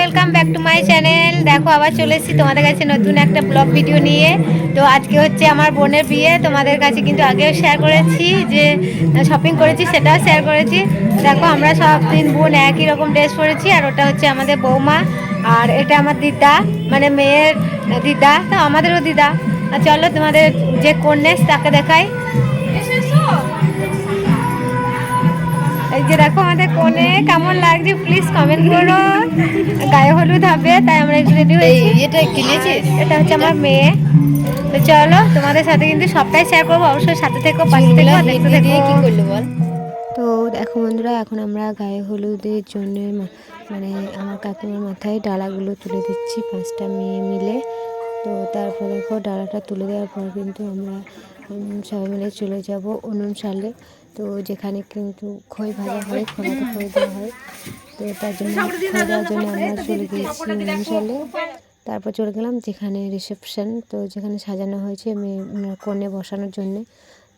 Welcome back to my channel. দেখো আবার চলে এসেছি তোমাদের কাছে নতুন একটা ব্লগ ভিডিও নিয়ে। তো আজকে হচ্ছে আমার বোনের বিয়ে। তোমাদের কাছে কিন্তু আগেও শেয়ার করেছি যে শপিং করেছি, সেটাও শেয়ার করেছি। দেখো আমরা সব 3 বোন একই রকম ড্রেস পরেছি, আর ওটা হচ্ছে আমাদের বৌমা, আর এটা আমার দিদা, মানে মেয়ের দিদা, তো আমাদেরও দিদা। আর চলো তোমাদের যে কন্যা তাকে দেখাই। এই যে দেখো আমাদের কোণে কেমন লাগছে প্লিজ কমেন্ট করো। গায়ে হলুদ হবে তাই আমরা একটু রেডি হয়েছি। এটা কিনেছিস? এটা হচ্ছে আমার মেয়ে। তো চলো তোমাদের সাথে কিন্তু সবটাই শেয়ার করবো, অবশ্যই সাথে থেকো, পাশে থেকো, দেখতে থেকো। কি করলো বল? তো দেখো বন্ধুরা, এখন আমরা গায়ে হলুদের জন্য মানে আমার কাকিমার মাথায় ডালাগুলো তুলে দিচ্ছি 5টা মেয়ে মিলে। তো তারপর দেখো ডালাটা তুলে দেওয়ার পর কিন্তু আমরা সবাই মিলে চলে যাব উনুন শালে। তো যেখানে কিন্তু খই ভাজা হয়, খোলাতে খই দেওয়া হয়। তো তার জন্য খই দেওয়ার জন্য আমরা চলে গিয়েছি উনুন শালে। তারপর চলে গেলাম যেখানে রিসেপশন, তো যেখানে সাজানো হয়েছে মেয়ে কনে বসানোর জন্যে।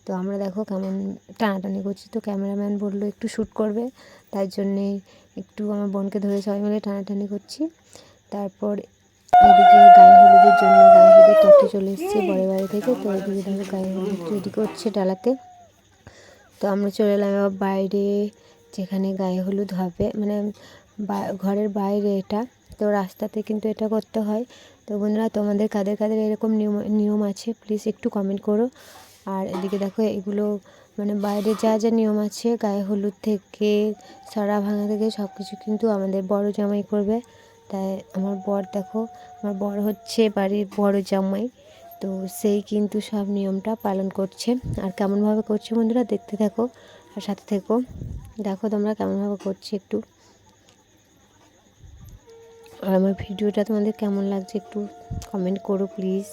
তো আমরা দেখো কেমন টানাটানি করছি, তো ক্যামেরাম্যান বললো একটু শ্যুট করবে, তাই জন্যে একটু আমার বোনকে ধরে সবাই মিলে টানাটানি করছি। তারপর এদিকে গায়ে হলুদের জন্য গায়ে হলুদের তত্ত্ব চলে এসেছে বড় বাড়ি থেকে। তো এদিকে দেখো গায়ে হলুদ রেডি করছে ডালাতে। তো আমরা চলে এলাম এবার বাইরে, যেখানে গায়ে হলুদ হবে, মানে ঘরের বাইরে এটা। তো রাস্তাতে কিন্তু এটা করতে হয়। তো বন্ধুরা, তোমাদের কাদের কাদের এরকম নিয়ম আছে প্লিজ একটু কমেন্ট করো। আর এদিকে দেখো এগুলো মানে বাইরে যা যা নিয়ম আছে গায়ে হলুদ থেকে সরা ভাঙা থেকে সব কিছু কিন্তু আমাদের বড় জামাই করবে। তাই আমার বর দেখো, আমার বর হচ্ছে বাড়ির বড় জামাই। তো সেই কিন্তু সব নিয়মটা পালন করছে। আর কেমনভাবে করছে বন্ধুরা দেখতে থাকো আর সাথে থেকো। দেখো তোমরা কেমনভাবে করছে একটু, আর আমার ভিডিওটা তোমাদের কেমন লাগছে একটু কমেন্ট করো প্লিজ।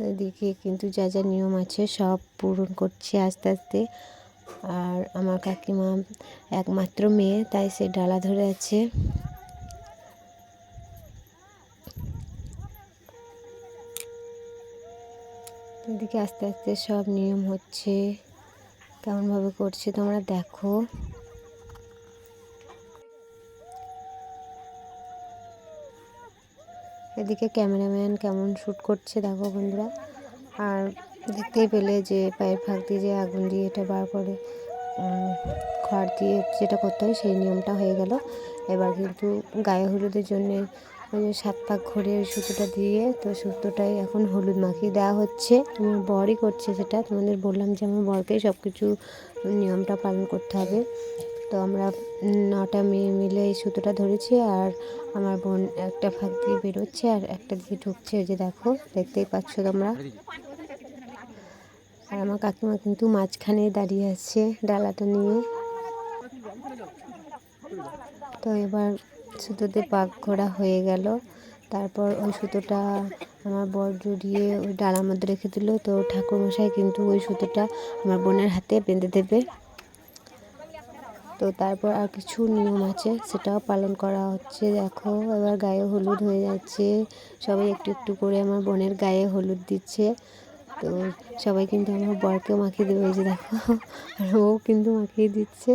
এদিকে কিন্তু যা যা নিয়ম আছে সব পূরণ করছে আস্তে আস্তে। আর আমার কাকিমা একমাত্র মেয়ে, তাই সে ডালা ধরে আছে। এদিকে আস্তে আস্তে সব নিয়ম হচ্ছে, কেমনভাবে করছে তোমরা দেখো। এদিকে ক্যামেরাম্যান কেমন শ্যুট করছে দেখো বন্ধুরা। আর দেখতেই পেলে যে পায়ের ফাঁক দিয়ে যে আগুন দিয়ে এটা বার করে খড় দিয়ে যেটা করতে হয় সেই নিয়মটা হয়ে গেল। এবার কিন্তু গায়ে হলুদের জন্যে ওই 7 পাক ঘুরে ওই সুতোটা দিয়ে, তো সুতোটাই এখন হলুদ মাখিয়ে দেওয়া হচ্ছে। আমার বরই করছে সেটা, তোমাদের বললাম যে আমার বরকেই সব কিছু নিয়মটা পালন করতে হবে। তো আমরা 9টা মেয়ে মিলে এই সুতোটা ধরেছি, আর আমার বোন একটা ফাঁক দিয়ে বেরোচ্ছে আর একটা দিয়ে ঢুকছে, ওই যে দেখো দেখতেই পাচ্ছ তোমরা। আর আমার কাকিমা কিন্তু মাঝখানে দাঁড়িয়ে আছে ডালাটা নিয়ে। তো এবার সুতোতে পাক ঘোরা হয়ে গেল। তারপর ওই সুতোটা আমার বর জড়িয়ে ওই ডালার মধ্যে রেখে দিল। তো ঠাকুরমশাই কিন্তু ওই সুতোটা আমার বোনের হাতে বেঁধে দেবে। তো তারপর আর কিছু নিয়ম আছে সেটাও পালন করা হচ্ছে। দেখো এবার গায়ে হলুদ হয়ে যাচ্ছে, সবাই একটু একটু করে আমার বোনের গায়ে হলুদ দিচ্ছে। তো সবাই কিন্তু আমার বরকেও মাখিয়ে দেবে, এই যে দেখো, আর ও কিন্তু মাখিয়ে দিচ্ছে।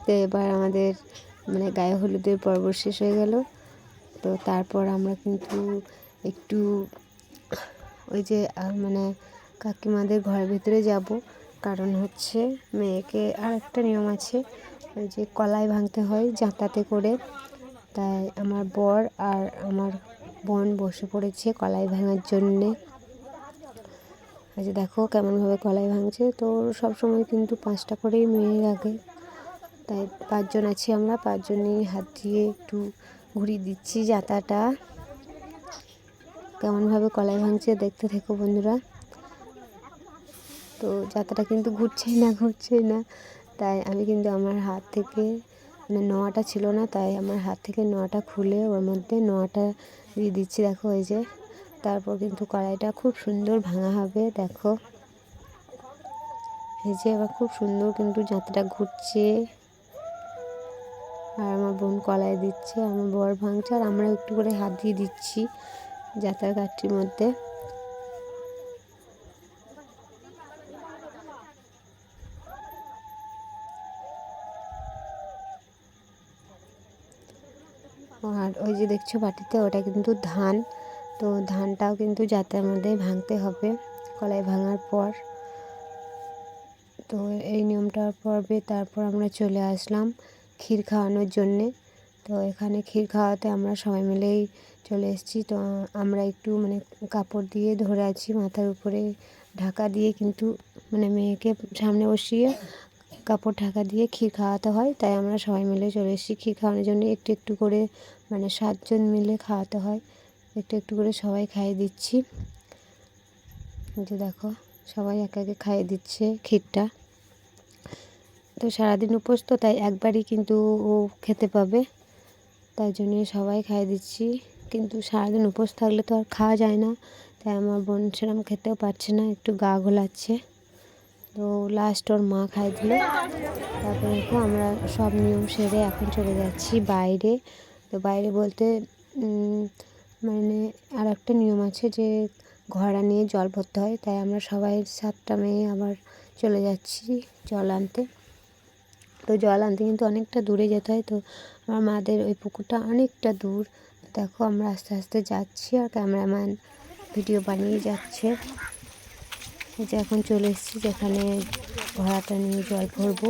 তো এবার আমাদের মানে গায়ে হলুদের পর্ব শেষ হয়ে গেল। তো তারপর আমরা কিন্তু একটু ওই যে মানে কাকিমাদের ঘরের ভিতরে যাব, কারণ হচ্ছে মেয়েকে আর একটা নিয়ম আছে, ওই যে কলাই ভাঙতে হয় জাঁতাতে করে। তাই আমার বর আর আমার বোন বসে পড়েছে কলাই ভাঙার জন্যে। এই যে দেখো কেমনভাবে কলাই ভাঙছে। তো সব সময় কিন্তু 5টা করেই মেয়ে লাগে, তাই 5 জন আছি আমরা, 5 জনই হাত দিয়ে একটু ঘুরিয়ে দিচ্ছি জাঁতাটা। কেমনভাবে কলাই ভাঙছে দেখতে থেকো বন্ধুরা। তো জাঁতাটা কিন্তু ঘুরছেই না, তাই আমি কিন্তু আমার হাত থেকে মানে নোয়াটা ছিল না, তাই আমার হাত থেকে নোয়াটা খুলে ওর মধ্যে নোয়াটা দিয়ে দিচ্ছি। দেখো এই যে, তারপর কিন্তু কড়াইটা খুব সুন্দর ভাঙা হবে। দেখো এই যে এবার খুব সুন্দর কিন্তু জাঁতাটা ঘুরছে, আর আমার বোন কলাই দিচ্ছে, আমার বর ভাঙছে, আর আমরা একটু করে হাত দিয়ে দিচ্ছি জাঁতার কাঠির মধ্যে। আর ওই যে দেখছো বাটিতে, ওটা কিন্তু ধান। তো ধানটাও কিন্তু যাত্রার মধ্যেই ভাঙতে হবে কলাই ভাঙার পর। তো এই নিয়মটা পর্বে তারপর আমরা চলে আসলাম ক্ষীর খাওয়ানোর জন্যে। তো এখানে ক্ষীর খাওয়াতে আমরা সবাই মিলেই চলে এসেছি। তো আমরা একটু মানে কাপড় দিয়ে ধরে আছি, মাথার উপরে ঢাকা দিয়ে কিন্তু মানে মেয়েকে সামনে বসিয়ে কাপড় ঢাকা দিয়ে ক্ষীর খাওয়াতে হয়। তাই আমরা সবাই মিলে চলে এসেছি ক্ষীর খাওয়ানোর জন্য। একটু একটু করে মানে 7 জন মিলে খাওয়াতে হয়, একটু একটু করে সবাই খাইয়ে দিচ্ছি। যে দেখো সবাই একে একে খাইয়ে দিচ্ছে ক্ষীরটা। তো সারাদিন উপোস, তো তাই একবারই কিন্তু ও খেতে পাবে, তাই জন্য সবাই খাইয়ে দিচ্ছি। কিন্তু সারাদিন উপোস থাকলে তো আর খাওয়া যায় না, তাই আমার বোন সেরকম খেতেও পারছে না, একটু গা গোলাচ্ছে। তো লাস্ট ওর মা খাইয়ে দিল। তারপরে দেখো আমরা সব নিয়ম সেরে এখন চলে যাচ্ছি বাইরে। তো বাইরে বলতে মানে আর একটা নিয়ম আছে যে ঘড়া নিয়ে জল ভরতে হয়, তাই আমরা সবাই 7টা মেয়ে আবার চলে যাচ্ছি জল আনতে। তো জল আনতে কিন্তু অনেকটা দূরে যেতে হয়। তো আমার মাদের ওই পুকুরটা অনেকটা দূর। দেখো আমরা আস্তে আস্তে যাচ্ছি আর ক্যামেরাম্যান ভিডিও বানিয়ে যাচ্ছে। যে এখন চলে এসেছি যেখানে ঘোড়াটা নিয়ে জল ভরবো।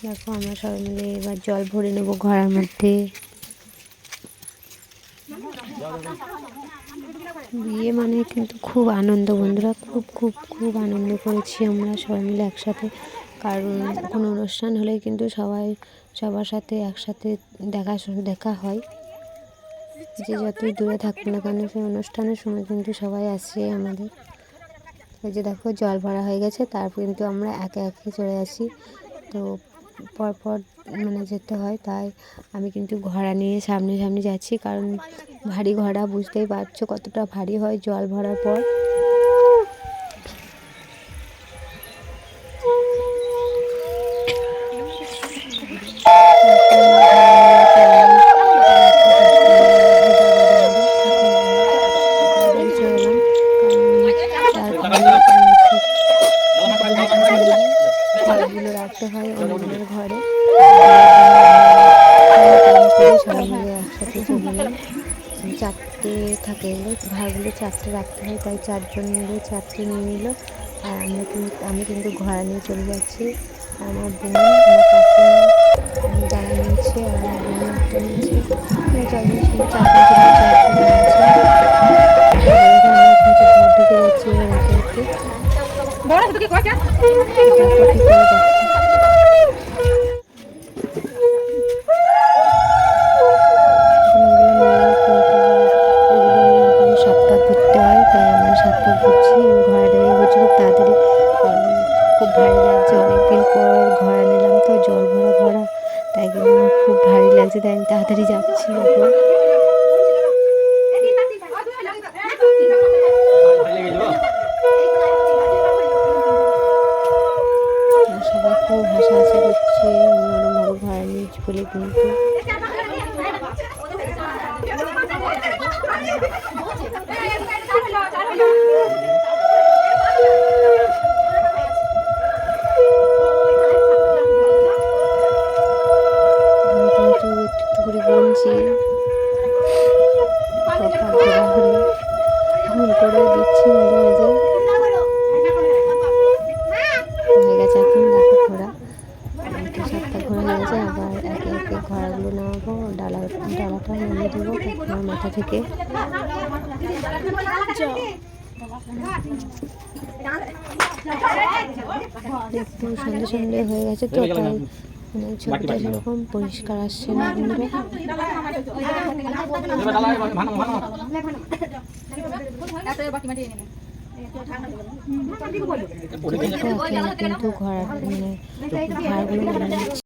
দেখো আমরা সবাই মিলে এবার জল ভরে নেবো ঘোড়ার মধ্যে। বিয়ে মানে কিন্তু খুব আনন্দ বন্ধুরা, খুব খুব খুব আনন্দ করেছি আমরা সবাই মিলে একসাথে। কারণ কোনো অনুষ্ঠান হলেই কিন্তু সবার সাথে একসাথে দেখা হয়। যে যতই দূরে থাকুক না কেন, সেই অনুষ্ঠানের সময় কিন্তু সবাই আসে আমাদের। এই যে দেখো জল ভরা হয়ে গেছে, তারপর কিন্তু আমরা একে একে চলে আসি। তো পরপর মানে যেতে হয়, তাই আমি কিন্তু ঘোড়া নিয়ে সামনে সামনে যাচ্ছি। কারণ ভারী ঘোড়া, বুঝতেই পারছো কতটা ভারী হয় জল ভরার পর। ঘরগুলো রাখতে হয় অন্যদের ঘরে। সবাই মিলে একসাথে চলে যাই। 4টে থাকে, ভাড়গুলো 4টে রাখতে হয়, তাই 4 জন মিলে 4টে নিয়ে নিল। আর আমি কিন্তু ঘোড়া নিয়ে চলে যাচ্ছি। আমার বোন, আমার কাকিমা যারা নিয়েছে, আর আমার বোন একটা নিয়েছে, 4জন ছিল, 4জন ছিল, 4জন নিয়েছে। আমরা কিন্তু ঘর ঢুকে যাচ্ছি একে একে। ঘুরতে হয়, তাই আমরা 7 পাক ঘুরছি। আমি ঘোড়াটাকে ঘুরছি খুব তাড়াতাড়ি, কারণ খুব ভারী লাগছে। অনেকদিন পর ঘোড়া নিলাম তো, জল ভরা ঘোড়া, তাই কিন্তু আমার খুব ভারী লাগছে, তাই আমি তাড়াতাড়ি যাচ্ছি। এখন সবাই খুব হাসাহাসি করছে আমি ওরমভাবে ঘোড়া নিয়েছি বলে। কিন্তু একটু করে গুনছি, কটা ঘোড়া হলো, ভুল করে দিচ্ছি মাঝে মাঝে। হয়ে গেছে এখন দেখো ঘোড়া, 7টা ঘোড়া হয়ে গেছে। আবার একে একে ঘোড়াগুলো নামাবো, ডালাটা নামিয়ে দেবো কাকিমার মাথা থেকে। একটু সন্ধে সন্ধে হয়ে গেছে, তো তাই মানে ছবিটা সেরকম পরিষ্কার আসছে না বন্ধুরা। কিন্তু ঘোড়া মানে ভাড়গুলো